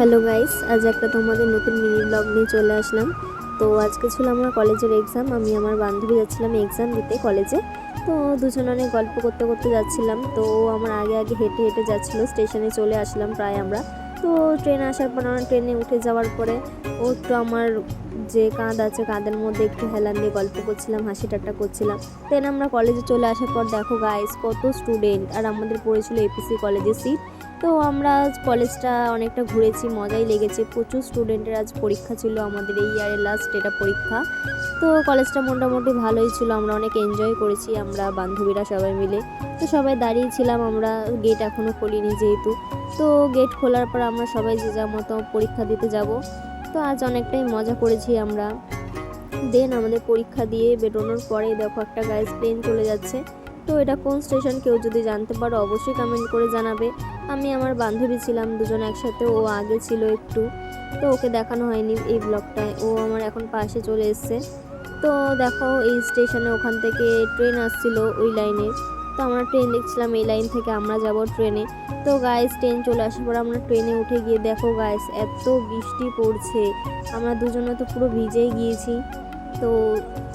Hello guys, আজ একটা তোমাদের নতুন মিনি ব্লগ নিয়ে চলে আসলাম। তো আজকে ছিল আমার কলেজের এক্সাম। আমি আমার বান্ধবী যাচ্ছিলাম এক্সাম দিতে কলেজে। তো দুজন অনেক গল্প করতে করতে যাচ্ছিলাম। তো ও আমার আগে আগে হেঁটে হেঁটে যাচ্ছিলো। স্টেশনে চলে আসলাম প্রায় আমরা। তো ট্রেনে আসার পর আমরা ট্রেনে উঠে যাওয়ার পরে ও একটু আমার যে কাঁধ আছে কাঁধের মধ্যে একটু হেলান দিয়ে গল্প করছিলাম, হাসি ঠাট্টা করছিলাম। দেন আমরা কলেজে চলে আসার পর দেখো গাইস কত স্টুডেন্ট, আর আমাদের পড়েছিল এপিসি কলেজের সিট। তো আমরা আজ কলেজটা অনেকটা ঘুরেছি, মজাই লেগেছে। প্রচুর স্টুডেন্টের আজ পরীক্ষা ছিল, আমাদের এই ইয়ারের লাস্ট এটা পরীক্ষা। তো কলেজটা মোটামুটি ভালোই ছিল, আমরা অনেক এনজয় করেছি আমরা বান্ধবীরা সবাই মিলে। তো সবাই দাঁড়িয়েছিলাম আমরা, গেট এখনও খুলিনি যেহেতু। তো গেট খোলার পর আমরা সবাই যে যার মতো পরীক্ষা দিতে যাব। তো আজ অনেকটাই মজা করেছি আমরা। দেন আমাদের পরীক্ষা দিয়ে বেরোনোর পরে দেখো একটা গাইস প্লেন চলে যাচ্ছে। তো এটা কোন স্টেশন কেউ যদি জানতে পারো অবশ্যই কমেন্ট করে জানাবে। আমি আমার বান্ধবী ছিলাম দুজন একসাথে, ও আগে ছিল একটু, তো ওকে দেখানো হয়নি এই ব্লগটায়। ও আমার এখন পাশে চলে এসছে। তো দেখো এই স্টেশনে ওখান থেকে ট্রেন আসছিল ওই লাইনে। তো আমরা ট্রেন দেখছিলাম, এই লাইন থেকে আমরা যাব ট্রেনে। তো গাইস ট্রেন চলে আসার পর আমরা ট্রেনে উঠে গিয়ে দেখো গাইস এত বৃষ্টি পড়ছে, আমরা দুজনে তো পুরো ভিজেই গিয়েছি। তো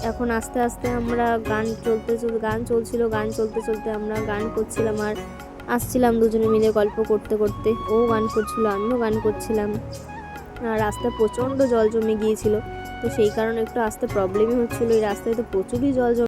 এখন আস্তে আস্তে আমরা গান চলছিল, গান চলতে চলতে আমরা গান করছিলাম আর আসছিলাম দুজনে মিলে গল্প করতে করতে। ও গান করছিল, আমিও গান করছিলাম। আর রাস্তায় প্রচণ্ড জল জমে গিয়েছিল, তো সেই কারণে একটু আসতে প্রবলেমই হচ্ছিলো। এই রাস্তায় তো প্রচুরই জল জমে